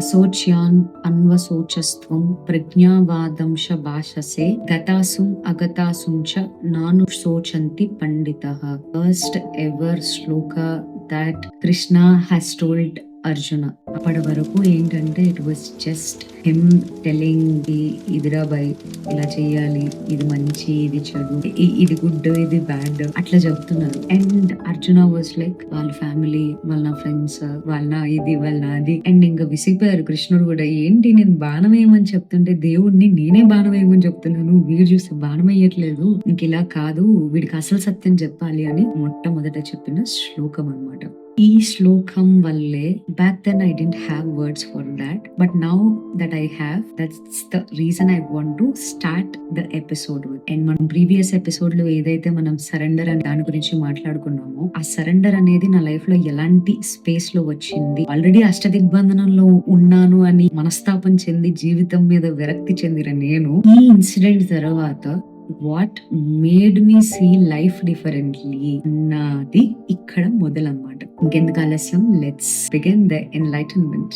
అశోచ్యాన్ అన్వశోచస్త్వం ప్రజ్ఞావాదంశ భాషసే గతాసుం అగతాసుం చ నాను శోచంతి పండితః. ఫస్ట్ ఎవర్ శ్లోక that Krishna has told Arjuna. అప్పటి వరకు ఏంటంటే it was just him telling ఇదిరా బై, ఇలా చెయ్యాలి, ఇది మంచి, ఇది చెడు, ఇది గుడ్, ఇది బ్యాడ్, అట్లా చెప్తున్నారు. అండ్ అర్జున వాజ్ లైక్ వాళ్ళ ఫ్యామిలీ, వాళ్ళ నా ఫ్రెండ్స్, వాళ్ళ ఇది, వాళ్ళ అది. అండ్ ఇంకా విసిగిపోయారు కృష్ణుడు కూడా. ఏంటి నేను బాణం వేయమని చెప్తుంటే దేవుడిని నేనే బాణం వేయమని చెప్తున్నాను, వీడు చూస్తే బాణం వేయట్లేదు, ఇంక ఇలా కాదు, వీడికి అసలు సత్యం చెప్పాలి అని మొట్టమొదట చెప్పిన శ్లోకం అన్నమాట. ఈ శ్లోకం వల్లే back then I didn't have words for that, but now that I have, that's the reason I want to start the episode with. And మనం ప్రీవియస్ ఎపిసోడ్ లో ఏదైతే మనం సరెండర్ అని దాని గురించి మాట్లాడుకున్నామో, ఆ సరెండర్ అనేది నా లైఫ్ లో ఎలాంటి స్పేస్ లో వచ్చింది, ఆల్రెడీ అష్టదిగ్బంధనంలో ఉన్నాను అని మనస్తాపం చెంది జీవితం మీద విరక్తి చెందిన నేను ఈ ఇన్సిడెంట్ తర్వాత what made me see life differently నాది ఇక్కడ మొదలన్నమాట. ఇంకెందుకు ఆలస్యం, లెట్స్ బిగిన్ ద ఎన్లైటన్మెంట్.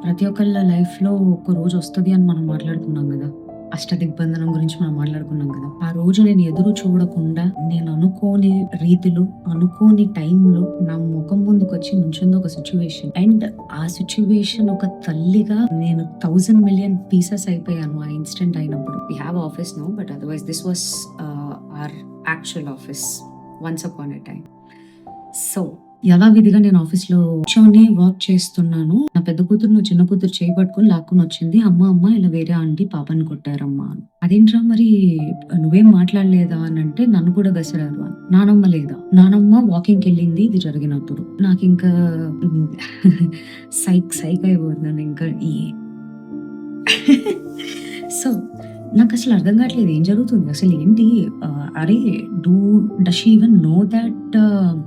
ప్రతి ఒక్కళ్ళ లైఫ్ లో ఒక రోజు వస్తుంది అని మనం మాట్లాడుకున్నాం కదా, అష్టదిగ్బంధనం గురించి మనం మాట్లాడుకున్నాం కదా. ఆ రోజు నేను ఎదురు చూడకుండా, నేను అనుకోని రీతిలో, అనుకోని టైంలో నా ముఖం ముందుకు వచ్చి నుంచింది ఒక సిచ్యువేషన్. అండ్ ఆ సిచ్యువేషన్ ఒక తల్లిగా నేను 1000 million pieces అయిపోయాను ఆ ఇన్సిడెంట్ అయినప్పుడు. We have office no, but otherwise this was our actual office once upon a time. So యథావిధిగా నేను ఆఫీస్ లో కూర్చొని వర్క్ చేస్తున్నాను. నా పెద్ద కూతురు చిన్న కూతురు చేయి పట్టుకుని లాక్కుని వచ్చింది. అమ్మ ఇలా వేరే ఆంటీ పాపని కొట్టారమ్మా. అదేంట్రా మరి నువ్వేం మాట్లాడలేదా అని అంటే, నన్ను కూడా గసరారు అని. నానమ్మ లేదా? నానమ్మ వాకింగ్కి వెళ్ళింది ఇది జరిగినప్పుడు. నాకు ఇంకా సైక్ అయిపోతున్నాను ఇంకా. సో నాకు అసలు అర్థం కావట్లేదు ఏం జరుగుతుంది, అసలు ఏంటి. అరే does she even know that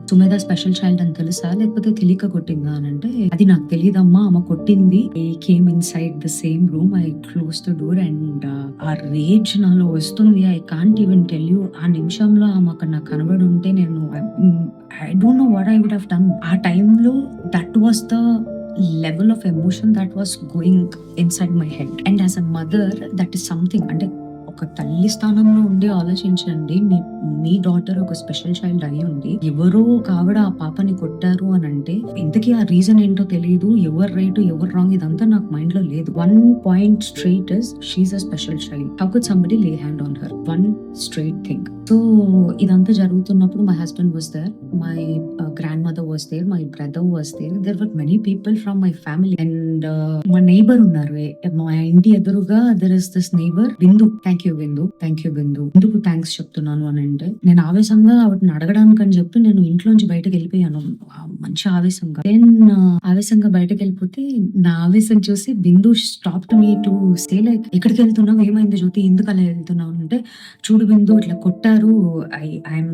Sumedha special child అని తెలుసా, లేకపోతే తెలియక కొట్టిందా అని అంటే, అది నాకు తెలియదమ్మా, ఆమె కొట్టింది. I came inside the same room, I close the door and ఆ రేజ్ నాలో వస్తుంది. I can't even tell you. ఆ నిమిషంలో ఆమె అక్కడ నాకు కనబడి ఉంటే నేను I don't know what I would have done. ఆ టైంలో that was the level of emotion that was going inside my head. And as a mother, that is something, అంటే ఒక తల్లి స్థానంలో ఉండి ఆలోచించండి. మీ డాటర్ ఒక స్పెషల్ చైల్డ్ అయి ఉండి ఎవరో కావడ ఆ పాపని కొట్టారు అని అంటే, ఇంతకీ ఆ రీజన్ ఏంటో తెలియదు, ఎవరు రైట్ ఎవరు రాంగ్ ఇదంతా నాకు మైండ్ లో లేదు. One point straight is she's a special child. How could somebody lay hand on her? One straight thing. So ఇదంతా జరుగుతున్నప్పుడు my husband was there, my grandmother was there, my brother was there, there were many people from my family. And మా neighbour ఉన్నారు మా ఇంటి ఎదురుగా. There is this neighbour Bindu. Thank you Bindu. ఎందుకు thanks చెప్తున్నాను అని అంటే, నేను ఆవేశంగా ఆవిడని అడగడానికి అని చెప్పి నేను ఇంట్లోంచి బయటకు వెళ్ళిపోయాను మంచి ఆవేశంగా. ఆవేశంగా బయటకు వెళ్ళిపోతే నా ఆవేశం చూసి Bindu stopped me to say like, ఎక్కడికి వెళ్తున్నావు, ఏమైంది జ్యోతి, ఎందుకు అలా వెళ్తున్నావు అంటే, చూడు బిందు ఇట్లా కొట్టారు, ఐఎమ్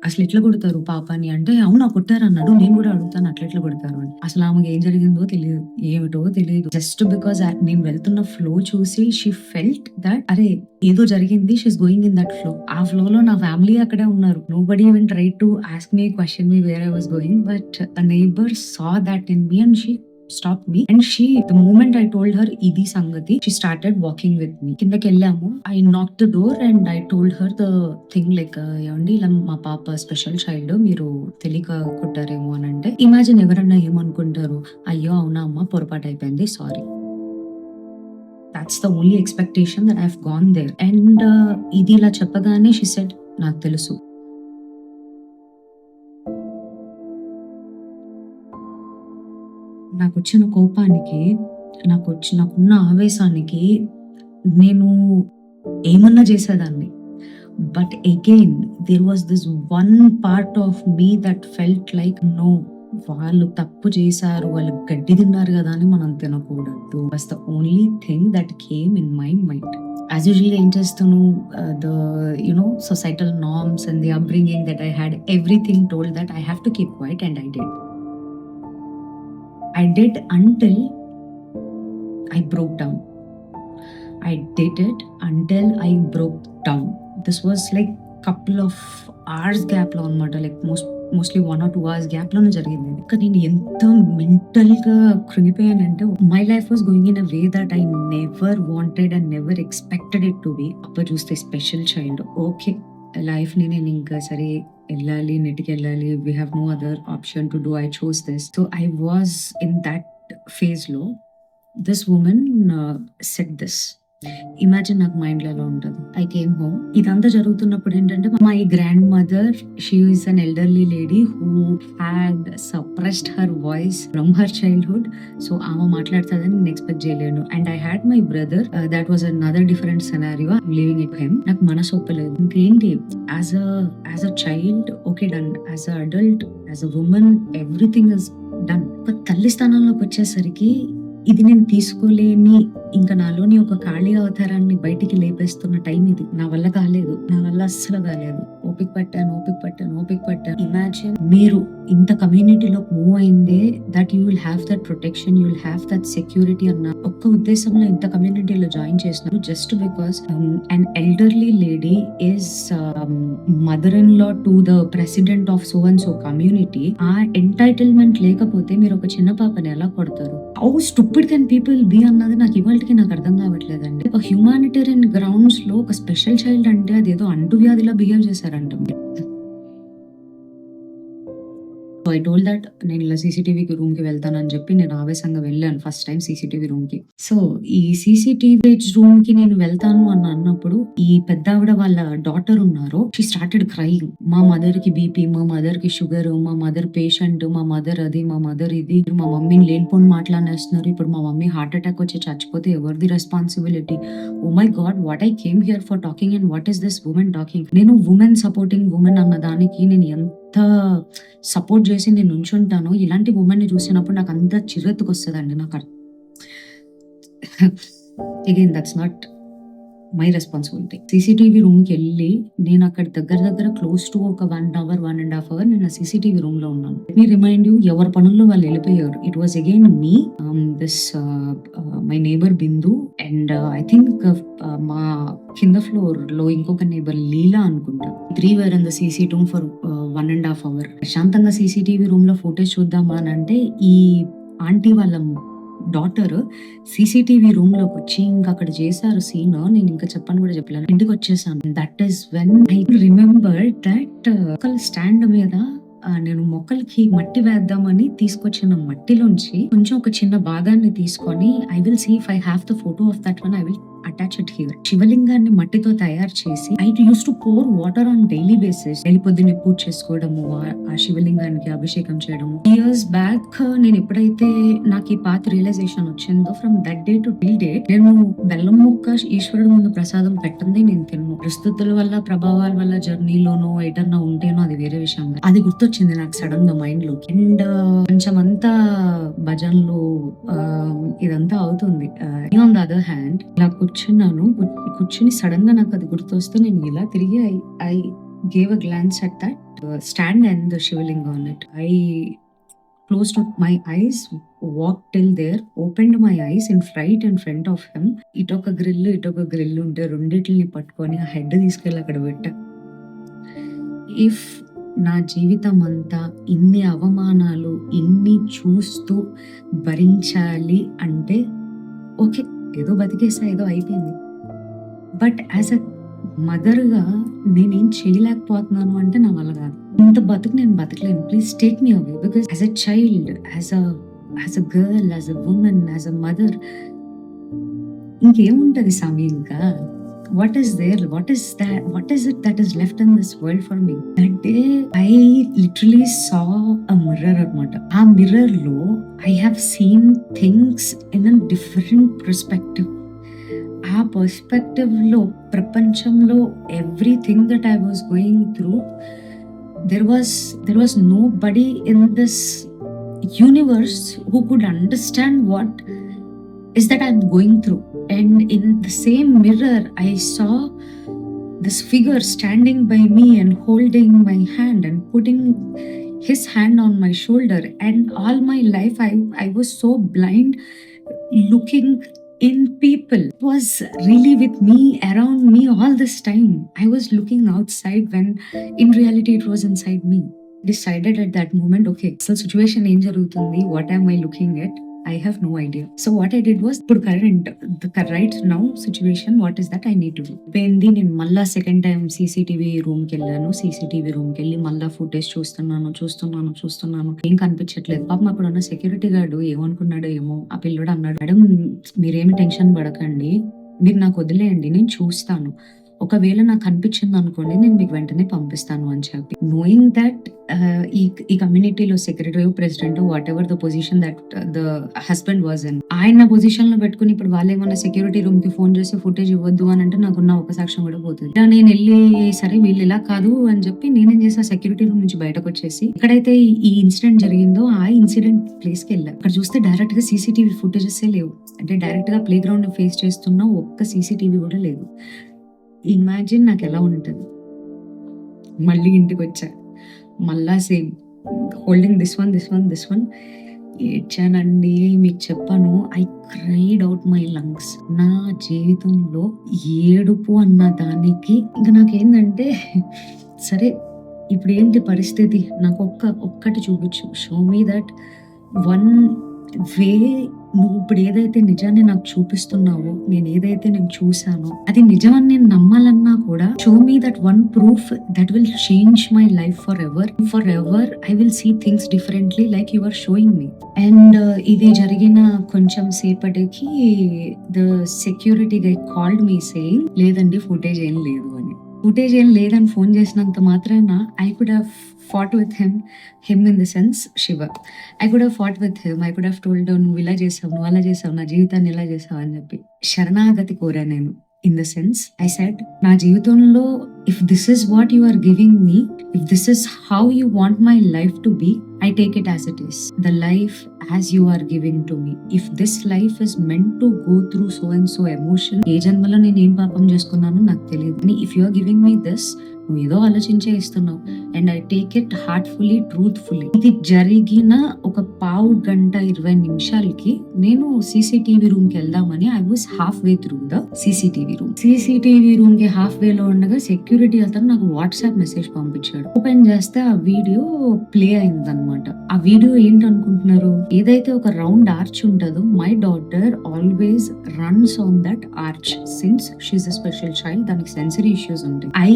అసలు ఎట్లా కొడతారు పాపని అంటే, అవునా కొట్టారు అన్నాడు. నేను కూడా అడుగుతాను అట్లా ఎట్లా కొడతారు అని. అసలు ఆమెకి ఏం జరిగిందో తెలియదు, ఏమిటో తెలియదు. జస్ట్ బికాస్ నేను వెళ్తున్న ఫ్లో చూసి షీ ఫెల్ట్ దట్ అరే ఏదో జరిగింది, she's going in that flow. ఆ ఫ్లో లో నా ఫ్యామిలీ అక్కడే ఉన్నారు. Nobody even try to ask me, question me where I was going, but a neighbor saw that in me and she stopped me. And she, the moment I told her idi sangati, she started walking with me. Kindaki ellamu, I knocked the door and I told her the thing like, yandi ఇలా మా పాప special child, మీరు తెలియక కొట్టారేమో అని అంటే, imagine ఎవరన్నా ఏమనుకుంటారు, అయ్యో అవునా అమ్మ పొరపాటు అయిపోయింది, sorry. That's the only expectation that I've gone there. And ఇది ఇలా చెప్పగానే she said, నాకు తెలుసు. నాకు వచ్చిన కోపానికి, నాకున్న ఆవేశానికి నేను ఏమన్నా చేసేదాన్ని. But again there was this one part of me that felt like, no, వాళ్ళు తప్పు చేశారు, వాళ్ళు గడ్డి తిన్నారు కదా అని మనం తినకూడదు. Was the only thing that came in my mind. As usual ఏం చేస్తాను, the societal norms and the upbringing that I had, everything told that I have to keep quiet and I did until I broke down. I did it until I broke down. This was like couple of hours gap లో అనమాట. Like mostly 1 or 2 hours gap లోనే జరిగింది ఇది. కానీ నేను ఎంత mental గా కృంగిపోయానంటే, my life was going in a way that I never wanted and never expected it to be. అప్పుడు చూస్తే స్పెషల్ చైల్డ్. ఓకే, లైఫ్ ని నేను ఇంకా సరే వెళ్ళాలి, నెట్కి వెళ్ళాలి, we have no other option to do, I choose this. So I was in that phase లో this woman set this. Imagine నాకు మైండ్ లో ఎలా ఉంటుంది. I came home. ఇదంతా జరుగుతున్నప్పుడు ఏంటంటే, my grandmother, she is an elderly lady who had suppressed her voice from her childhood. So ఆమె మాట్లాడుతుందని నేను ఎక్స్పెక్ట్ చేయలేను. And I had my brother, that was another different scenario, living it him. నాకు మనసు ఒప్పలేదు. ఇంకేంటి, as a child okay done, as a adult, as a women everything is done. ఒక తల్లి స్థానంలోకి వచ్చేసరికి ఇది నేను తీసుకోలేని, ఇంకా నాలోని ఒక ఖాళీ అవతారాన్ని బయటికి లేపేస్తున్న టైం ఇది. నా వల్ల కాలేదు, నా వల్ల అస్సలు కాలేదు. ఓపిక పట్టాను. ఇమాజిన్, మీరు ఇంత కమ్యూనిటీలో మూవ్ అయిందే that you will have that protection, you will have that security అన్న ఒక్క ఉద్దేశంలో ఇంత కమ్యూనిటీలో జాయిన్ చేసినారు. Just because an elderly lady is mother in law to the president of so and so community. ఆ ఎంటైటిల్మెంట్ లేకపోతే మీరు ఒక చిన్న పాపని ఎలా కొడతారు? How stupid can people be అన్నది నాకు ఇవాళకి నాకు అర్థం కావట్లేదండి. ఒక హ్యూమానిటేరియన్ గ్రౌండ్స్ లో ఒక స్పెషల్ చైల్డ్ అంటే అదేదో అంటువ్యాధిలా బిహేవ్ చేశారంట. సో ఐ టోల్డ్ దట్ నేను ఇలా సీసీటీవీ రూమ్ కి వెళ్తానని చెప్పి నేను ఆవేశంగా వెళ్ళాను ఫస్ట్ టైం సీసీటీవీ రూమ్ కి. సో ఈ సీసీటీవీ రూమ్ కి నేను వెళ్తాను అన్నప్పుడు, ఈ పెద్దావిడ వాళ్ళ డాటర్ ఉన్నారు, షీ స్టార్టెడ్ క్రైయింగ్. మా మదర్ కి బీపీ, మా మదర్ కి షుగర్, మా మదర్ పేషెంట్, మా మదర్ అది, మా మదర్ ఇది, మా మమ్మీని లేనిపోని మాట్లాడేస్తున్నారు. ఇప్పుడు మా మమ్మీ హార్ట్ అటాక్ వచ్చి చచ్చిపోతే ఎవరిది responsibility? Oh my God, what I came here for talking and what is this women talking? నేను ఉమెన్ సపోర్టింగ్ ఉమెన్ అన్న దానికి నేను ఎంత సపోర్ట్ చేసి నేను నుంచుంటాను. ఇలాంటి ఉమెన్ ని చూసినప్పుడు నాకు అంత చిరెత్తుకు వస్తుందండి. నాకు again that's not my responsibility. CCTV room కి వెళ్ళి నేను అక్కడ దగ్గర క్లోజ్ టు ఒక 1 hour 1.5 hours నేను సీసీటీవీ రూమ్ లో ఉన్నాను. మీ రిమైండ్ యూ, ఎవరి పనుల్లో వాళ్ళు వెళ్ళిపోయారు. It was again me, this my neighbour Bindu, and I think మా కింద ఫ్లోర్ లో ఇంకొక నేబర్ లీలా అనుకుంటా. 3 were in the CC room for 1.5 hours. ప్రశాంతంగా సీసీటీవీ రూమ్ లో ఫోటోస్ చూద్దామా అని అంటే, ఈ ఆంటీ వాళ్ళ డాటర్ సీసీటీవీ రూమ్ లోకి వచ్చి ఇంకా అక్కడ చేశారు సీన్. నేను ఇంకా చెప్పని కూడా చెప్పలేను. ఇంటికి వచ్చేసాను. That is when I remember that ఒక స్టాండ్ మీద నేను మొక్కలకి మట్టి వేద్దామని తీసుకొచ్చిన మట్టిలోంచి కొంచెం ఒక చిన్న భాగాన్ని తీసుకొని, I will see if I have the photo of that one, I will attach it here. శివలింగాన్ని మట్టితో తయారు చేసి I use to pour water on daily basis. Daily పొద్దున్నే పూజ చేసుకోవడము, ఆ శివలింగానికి అభిషేకం చేయడము. ఇయర్స్ బ్యాక్ నేను ఎప్పుడైతే నాకు ఈ పాత రియలైజేషన్ వచ్చిందో, from that day to till date నేను బెల్లం ముక్క ఈశ్వరుడు ముందు ప్రసాదం పెట్టండి నేను తిన్ను. పరిస్థితుల వల్ల, ప్రభావాల వల్ల జర్నీలోనో ఏదన్నా ఉంటేనో అది వేరే విషయం. అది గుర్తొచ్చింది నాకు సడన్ గా మైండ్ లో. అండ్ కొంచెం అంతా భజనలు ఇదంతా అవుతుంది. ఆన్ ద అదర్ హ్యాండ్ ఇలా కూర్చుని సడన్ గా నాకు అది గుర్తొస్తే నేను ఇలా తిరిగి I gave a glance at that stand and the Shivalinga on it. I closed my eyes, walked till there, opened my eyes in front of him. ఇటొక గ్రిల్ ఉంటే రెండిటిని పట్టుకొని ఆ హెడ్ తీసుకెళ్ళి అక్కడ పెట్టా. ఇఫ్ నా జీవితం అంతా ఇన్ని అవమానాలు ఇన్ని చూస్తూ భరించాలి అంటే ఓకే, ఏదో బతికేసా, ఏదో అయిపోయింది. బట్ యాజ్ అ మదర్గా నేనేం చేయలేకపోతున్నాను అంటే నా వల్ల కాదు. ఇంత బతుకు నేను బతకలేను. Please take me away. Because as a child, as a girl, as a woman, as a mother ఇంకేముంటది స్వామి? ఇంకా what is there, what is it that is left in this world for me? That day I literally saw a mirror anamata. Aa mirror lo I have seen things in a different perspective. Aa perspective lo prapanchamlo everything that I was going through, there was nobody in this universe who could understand what is that I'm going through. And in the same mirror I saw this figure standing by me and holding my hand and putting his hand on my shoulder. And all my life I was so blind, looking in people. It was really with me, around me all this time. I was looking outside when in reality it was inside me. Decided at that moment, okay, so situation ఏం జరుగుతుంది, what am I looking at? I have no idea. So what I did was, ఇప్పుడు current, the right now situation, what is that I need to do. పోయింది, నేను మళ్ళా second time CCTV రూమ్కి వెళ్ళాను. CCTV రూమ్కి వెళ్ళి మళ్ళా ఫుటేజ్ చూస్తున్నాను. ఏం కనిపించట్లేదు. పాపం అప్పుడు ఉన్న సెక్యూరిటీ గార్డు ఏమనుకున్నాడో ఏమో, ఆ పిల్లడు అన్నాడు, మేడం మీరేమి టెన్షన్ పడకండి, మీరు నాకు వదిలేయండి, నేను చూస్తాను, ఒకవేళ నాకు అనిపించింది అనుకోండి నేను మీకు వెంటనే పంపిస్తాను అని చెప్పి. నోయింగ్ దట్ ఈ కమ్యూనిటీలో secretary president what ever the position that the husband was in, ఆయన పొజిషన్ లో పెట్టుకుని ఇప్పుడు వాళ్ళు ఏమన్నా సెక్యూరిటీ రూమ్ కి ఫోన్ చేసి ఫుటేజ్ ఇవ్వద్దు అని అంటే నాకున్న ఒక సాక్ష్యం కూడా పోతుంది. ఇలా నేను వెళ్ళి సరే వీళ్ళు ఇలా కాదు అని చెప్పి నేనేం చేసా, సెక్యూరిటీ రూమ్ నుంచి బయటకు వచ్చేసి ఎక్కడైతే ఈ ఇన్సిడెంట్ జరిగిందో ఆ ఇన్సిడెంట్ ప్లేస్ కి వెళ్ళా. అక్కడ చూస్తే డైరెక్ట్ గా సీసీటీవీ ఫుటేజెస్ లేవు. అంటే డైరెక్ట్ గా ప్లే గ్రౌండ్ ఫేస్ చేస్తున్న ఒక్క సీసీటీవీ కూడా లేదు. ఇమాజిన్ నాకు ఎలా ఉంటుంది. మళ్ళీ ఇంటికి వచ్చా, మళ్ళా సేమ్ హోల్డింగ్ దిస్ వన్ ఏడ్చానండి. మీకు చెప్పాను, I cried out my lungs. నా జీవితంలో ఏడుపు అన్న దానికి ఇంకా నాకేందంటే, సరే ఇప్పుడు ఏంటి పరిస్థితి, నాకు ఒక్కటి చూపించు, show me that one way, నువ్వు ఇప్పుడు ఏదైతే నిజాన్ని నాకు చూపిస్తున్నావో, నేను ఏదైతే నేను చూసానో అది నిజమని నేను నమ్మాలన్నా కూడా, show me that one proof that will change my life forever I will see things differently like you are showing me. And ఇది జరిగిన కొంచెం సేపటికి the security guy called me saying, లేదండి ఫుటేజ్ ఏం లేదు అని. ఫుటేజ్ ఏం లేదని ఫోన్ చేసినంత మాత్రాన I could have fought with him in the sense Shiva. I could have fought with him. I could have told him, నువ్వు ఇలా చేసావు, నువ్వు అలా చేసావు, నా జీవితాన్ని ఇలా చేసావు అని చెప్పి శరణాగతి కోరా నేను. In the sense I said, నా జీవితంలో if this is what you are giving me, if this is how you want my life to be, I take it as it is. The life as you are giving to me. If this life is meant to go through so and so emotion, ఏ జన్మలో నేను ఏం పాపం చేసుకున్నానో నాకు తెలియదు. If you are giving me this, నువ్వు ఏదో ఆలోచించే ఇస్తున్నావు, and I take it heartfully, truthfully. ఇది జరిగిన ఒక పావు గంట 20 నిమిషాలకి నేను సీసీటీవీ రూమ్ కి వెళ్దామని I was half way through the CCTV room కి హాఫ్ వేలో ఉండగా సెక్యూరిటీ అతను నాకు వాట్సాప్ మెసేజ్ పంపించాడు. ఓపెన్ చేస్తే ఆ వీడియో ప్లే అయిందన్నమాట. ఆ వీడియో ఏంటనుకుంటున్నారు, ఏదైతే ఒక రౌండ్ ఆర్చ్ ఉంటుందో, my daughter always runs on that arch since she's a special child. దానికి సెన్సరీ ఇష్యూస్ ఉంటాయి. I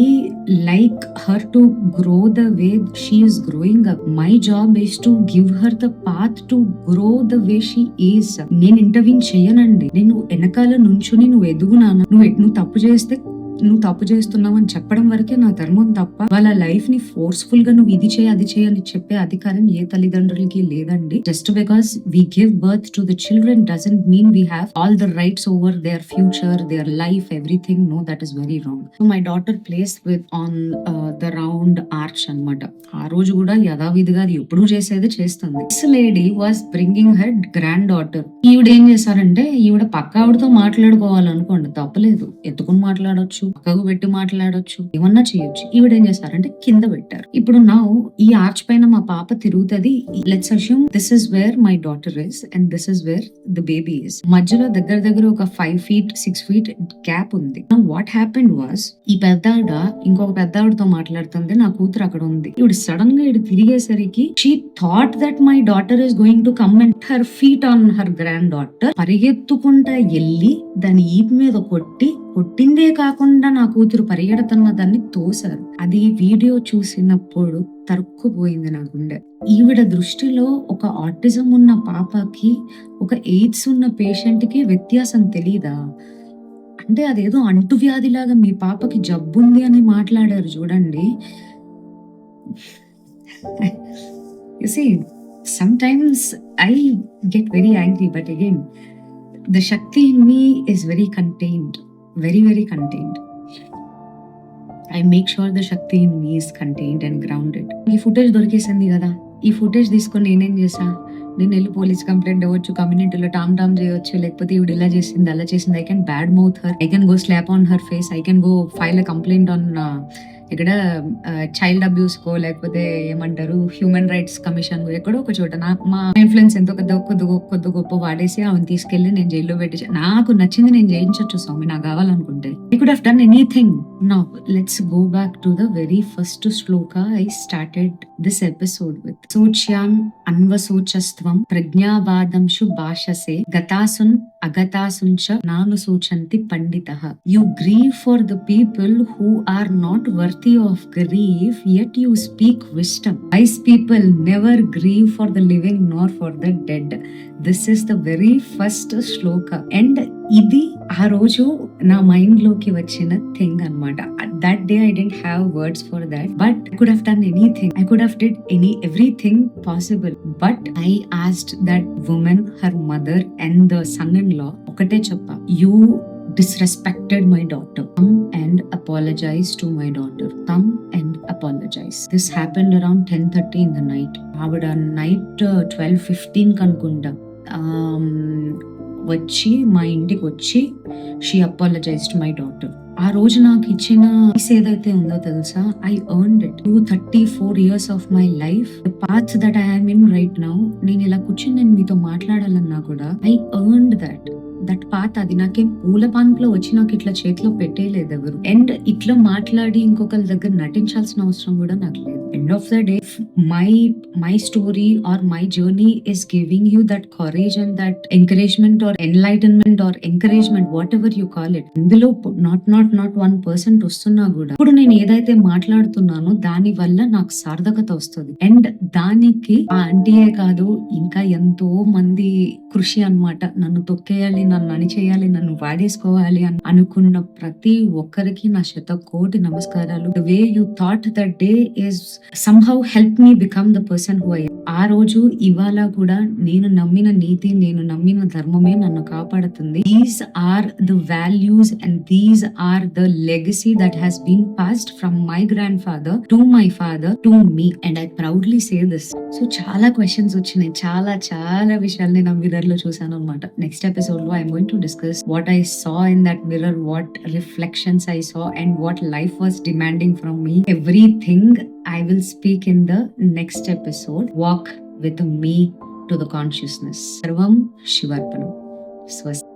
like her to grow the way she is growing up. My job is to give her the path to grow the way she is. నేను intervene చేయనండి, నేను వెనకాల నుంచుని నువ్వు ఎదుగునాను, నువ్వు తప్పు చేస్తే నువ్వు తప్పు చేస్తున్నావు అని చెప్పడం వరకే నా ధర్మం తప్ప వాళ్ళ లైఫ్ ని ఫోర్స్ఫుల్ గా నువ్వు ఇది చేయి అది చేయి అని చెప్పే అధికారం ఏ తల్లిదండ్రులకి లేదండి. Just because we give birth to the children doesn't mean we have all the rights over their future, their life, everything. No, that is very wrong. So my daughter plays with on the round arch అన్నమాట. ఆ రోజు కూడా యథావిధిగా అది ఎప్పుడు చేసేది చేస్తుంది. This lady was bringing her granddaughter. ఈవిడ ఏం చేశారంటే, ఈవిడ పక్క ఆవిడతో మాట్లాడుకోవాలనుకోండి తప్పలేదు, ఎత్తుకుని మాట్లాడొచ్చు, పక్కకు పెట్టి మాట్లాడొచ్చు, ఏమన్నా చేయొచ్చు. ఈవిడేం చేస్తారంటే కింద పెట్టారు. ఇప్పుడు నా ఈ ఆర్చ్ పైన మా పాప తిరుగుతుంది. Let's assume this is where my daughter is and this is where the baby is. మధ్యలో దగ్గర ఒక 5 feet 6 feet గ్యాప్ ఉంది. వాట్ హ్యాపెండ్ వాస్, ఈ పెద్ద ఆవిడ ఇంకొక పెద్ద ఆవిడతో మాట్లాడుతుంది, నా కూతురు అక్కడ ఉంది. ఇవిడ సడన్ గా ఇటు తిరిగేసరికి she thought that my daughter is going to come and her feet on her granddaughter. పరిగెత్తుకుంటా వెళ్ళి దాని ఈపు మీద కొట్టిందే కాకుండా నా కూతురు పరిగెడుతున్న దాన్ని తోసారు. అది వీడియో చూసినప్పుడు తరుక్కుపోయింది నా గుండె. ఈవిడ దృష్టిలో ఒక ఆటిజం ఉన్న పాపకి, ఒక ఎయిడ్స్ ఉన్న పేషెంట్ కి వ్యత్యాసం తెలీదా? అంటే అదేదో అంటువ్యాధిలాగా మీ పాపకి జబ్బుంది అని మాట్లాడారు చూడండి. You see, sometimes I get very angry, but again, the Shakti in me is very contained. Very, very contained. I make sure the Shakti in me is contained and grounded. ఈ ఫుటేజ్ దొరికేసింది కదా, ఈ footage తీసుకొని నేనేం చేసా, నేను వెళ్ళి police complaint ఇవ్వచ్చు, కమ్యూనిటీలో టామ్ చేయొచ్చు, లేకపోతే ఇవిడ ఇలా చేసింది అలా చేసింది. I can bad mouth her, I can go slab on her face, I can go file a complaint on ఇక్కడ చైల్డ్ అబ్యూస్‌కో లేకపోతే ఏమంటారు హ్యూమన్ రైట్స్ కమిషన్ ఎక్కడో ఒక చోట మా ఇన్‌ఫ్లూయెన్స్ ఎంతో కొద్ది గొప్ప వాడేసి ఆమెను తీసుకెళ్ళి నేను జైల్‌లో పెట్టి నాకు నచ్చింది నేను చేయించొచ్చు స్వామి నాకు కావాలనుకుంటే. I could have done anything. Now let's go back to the very first శ్లోక I started this episode with. సూచ్యాన్ అన్వసూచస్త్వం ప్రజ్ఞావాదంషు భాషసే గతాసున్ అగతాసుంచ నాను సూచంతి పండితః. You grieve for the people who are not worthy of grief, yet you speak wisdom. Wise people never grieve for the living nor for the dead. This is the very first shloka. And ఇది ఆ రోజు నా mind లోకి వచ్చిన thing అన్నమాట. That day I didn't have words for that, but I could have done anything. I could have did everything possible. But I asked that woman, her mother and the son-in-law, ఒకటే చెప్పా, you disrespected my daughter. Come and apologize to my daughter. Come and apologize. This happened around 10:30 in the night. ఆవిడ night 12:15 కనుకుంటా వచ్చి మా ఇంటికి వచ్చి she apologised my daughter. ఆ రోజు నాకు ఇచ్చిన పీస్ ఏదైతే ఉందో తెలుసా, I earned it. 34 years of my life, the path that I am in right now. నేను ఇలా కూర్చొని నేను మీతో మాట్లాడాలన్నా కూడా ఐ ఎర్న్డ్ దట్ పాత్. అది నాకేం పూల పాన్పులో వచ్చి నాకు ఇట్లా చేతిలో పెట్టేయలేదు ఎవరు. అండ్ ఇట్లా మాట్లాడి ఇంకొకరి దగ్గర నటించాల్సిన అవసరం కూడా నాకు లేదు. End of the day my story or my journey is giving you that courage and that encouragement or enlightenment or encouragement, whatever you call it. ఇందులో నాట్ 1% వస్తున్నా కూడా ఇప్పుడు నేను ఏదైతే మాట్లాడుతున్నానో దాని వల్ల నాకు సార్థకత వస్తుంది. అండ్ దానికి ఆ ఆంటీయే కాదు ఇంకా ఎంతో మంది కృషి అన్నమాట. నన్ను తొక్కేయాలి, నన్ను అణిచేయాలి, నన్ను వాడేసుకోవాలి అని అనుకున్న ప్రతి ఒక్కరికి నా 100,000,000 నమస్కారాలు. The way you thought that day is somehow helped me become the person who I am. ఆ రోజు ఇవాళ కూడా నేను నమ్మిన నీతి, నేను నమ్మిన ధర్మమే నన్ను కాపాడుతుంది. These are the values and these are the legacy that has been passed from my grandfather to my father to me, and I proudly say this. So చాలా క్వశ్చన్స్ వచ్చినాయి, చాలా విషయాలు నేను ఆ మిర్రర్ లో చూసాను అనమాట. నెక్స్ట్ ఎపిసోడ్ లో I'm going to discuss what I saw in that mirror, what reflections I saw and what life was demanding from me. Everything I will speak in the next episode. Walk with me to the consciousness. Sarvam Shivarpanam. Swasti.